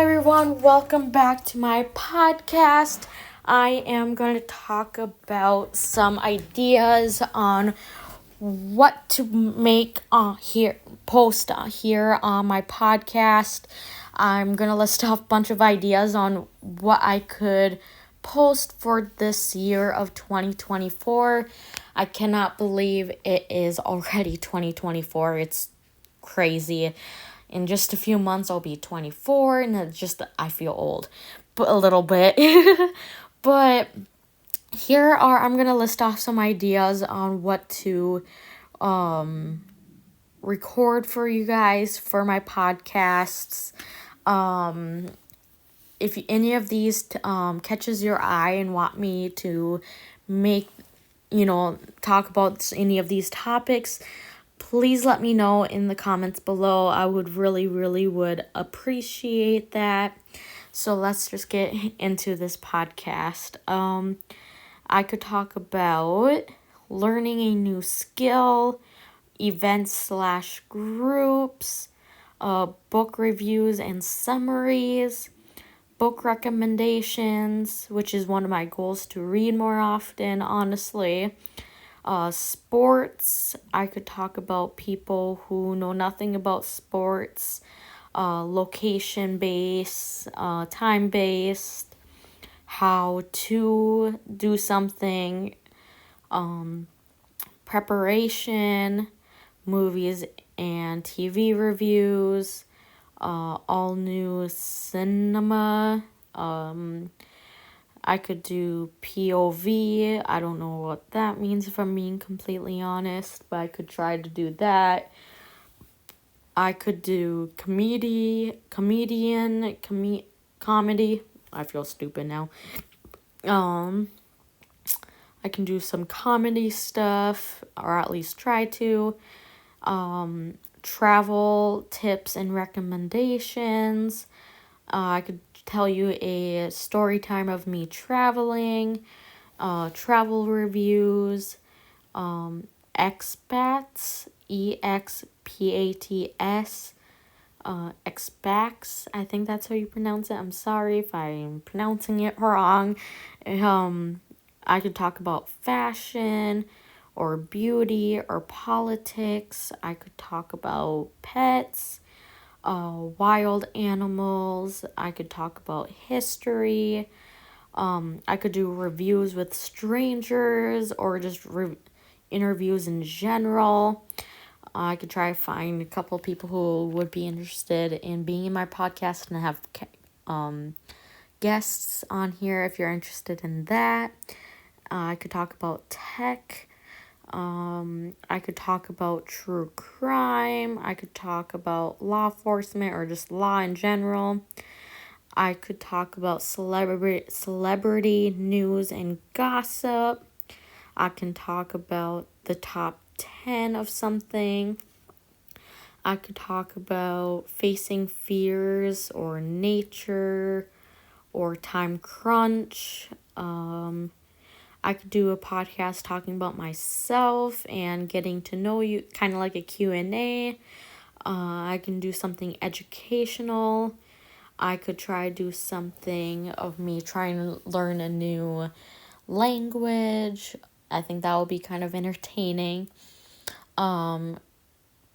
everyone, welcome back to my podcast. I am going to talk about some ideas on what to make post here on my podcast. I'm going to list off a bunch of ideas on what I could post for this year of 2024. I cannot believe it is already 2024. It's crazy. In just a few months, I'll be 24, and I feel old, but a little bit. But I'm going to list off some ideas on what to record for you guys for my podcasts. If any of these catches your eye and want me to talk about any of these topics, please let me know in the comments below. I would really would appreciate that. So let's just get into this podcast. I could talk about learning a new skill, events/groups, book reviews and summaries, book recommendations, which is one of my goals to read more often, honestly. Sports, I could talk about people who know nothing about sports, location-based, time-based, how to do something, preparation, movies and TV reviews, all new cinema, I could do POV. I don't know what that means if I'm being completely honest, but I could try to do that. I could do comedy. I feel stupid now. I can do some comedy stuff, or at least try to. Travel tips and recommendations. I could tell you a story time of me traveling, travel reviews, expats, EXPATS, expats, I think that's how you pronounce it. I'm sorry if I'm pronouncing it wrong. I could talk about fashion, or beauty, or politics. I could talk about pets, wild animals. I could talk about history. I could do reviews with strangers or just interviews in general. I could try to find a couple of people who would be interested in being in my podcast and have guests on here if you're interested in that. I could talk about tech. I could talk about true crime. I could talk about law enforcement or just law in general. I could talk about celebrity news and gossip. I can talk about the top 10 of something. I could talk about facing fears or nature or time crunch. I could do a podcast talking about myself and getting to know you, kind of like a Q&A. I can do something educational. I could try to do something of me trying to learn a new language. I think that would be kind of entertaining. I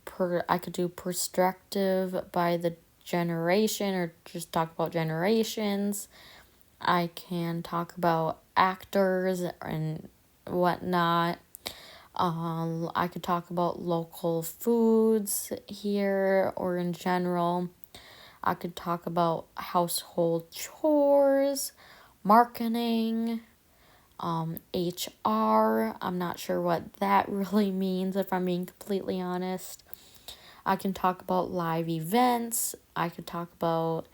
could do perspective by the generation or just talk about generations. I can talk about actors and whatnot. I could talk about local foods here or in general. I could talk about household chores, marketing, HR. I'm not sure what that really means if I'm being completely honest. I can talk about live events. I could talk about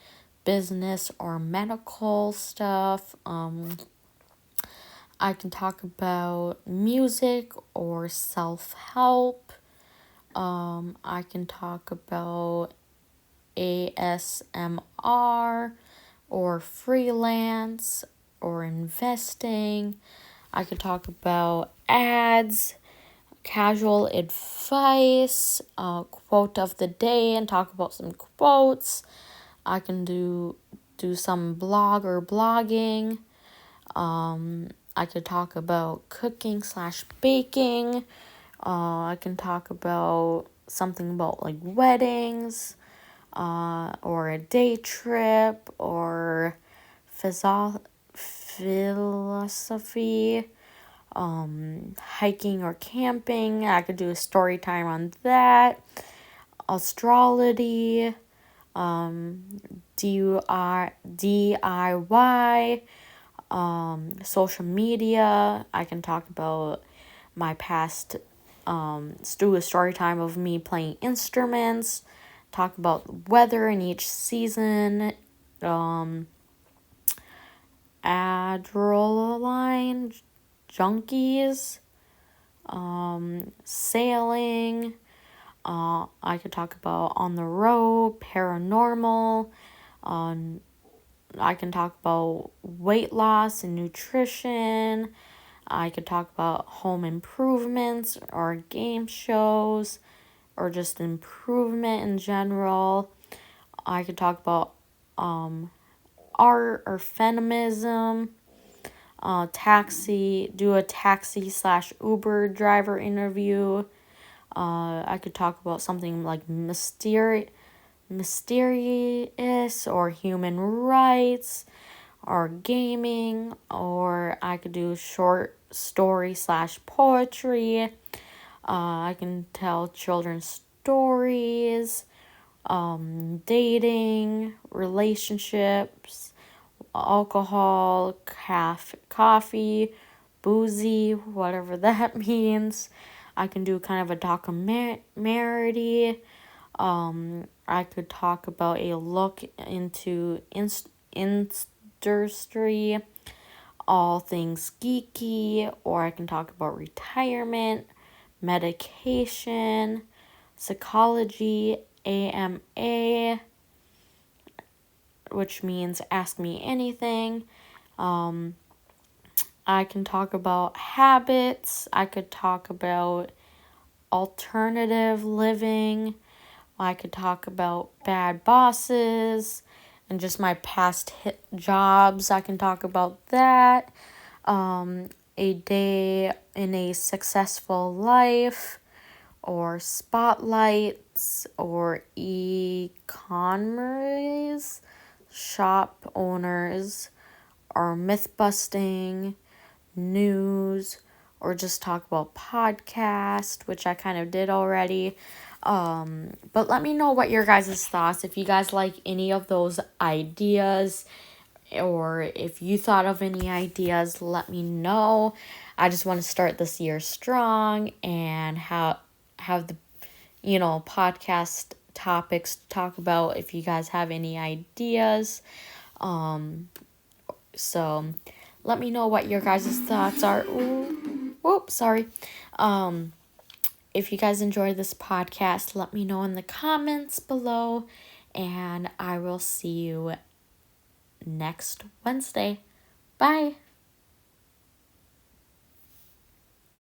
business or medical stuff. I can talk about music or self-help. I can talk about ASMR or freelance or investing. I could talk about ads, casual advice, quote of the day, and talk about some quotes. I can do some blog or blogging. I could talk about cooking / baking. I can talk about something about like weddings, or a day trip, or philosophy, hiking or camping. I could do a story time on that. Astrology, DIY, social media. I can talk about my past, do a story time of me playing instruments, talk about the weather in each season, adrenaline junkies, sailing. I could talk about on the road, paranormal. I can talk about weight loss and nutrition. I could talk about home improvements or game shows or just improvement in general. I could talk about art or feminism. Do a taxi / Uber driver interview. I could talk about something like mysterious or human rights or gaming, or I could do short story / poetry. I can tell children's stories, dating, relationships, alcohol, coffee, boozy, whatever that means. I can do kind of a documentary. I could talk about a look into industry, all things geeky, or I can talk about retirement, medication, psychology, AMA, which means ask me anything. I can talk about habits. I could talk about alternative living. I could talk about bad bosses and just my past jobs. I can talk about that. A day in a successful life, or spotlights, or e-commerce, shop owners, or myth busting, news, or just talk about podcast, which I kind of did already. But let me know what your guys' thoughts, if you guys like any of those ideas, or if you thought of any ideas, let me know. I just want to start this year strong and have the podcast topics to talk about if you guys have any ideas. So let me know what your guys' thoughts are. Whoops, sorry. If you guys enjoyed this podcast, let me know in the comments below, and I will see you next Wednesday. Bye.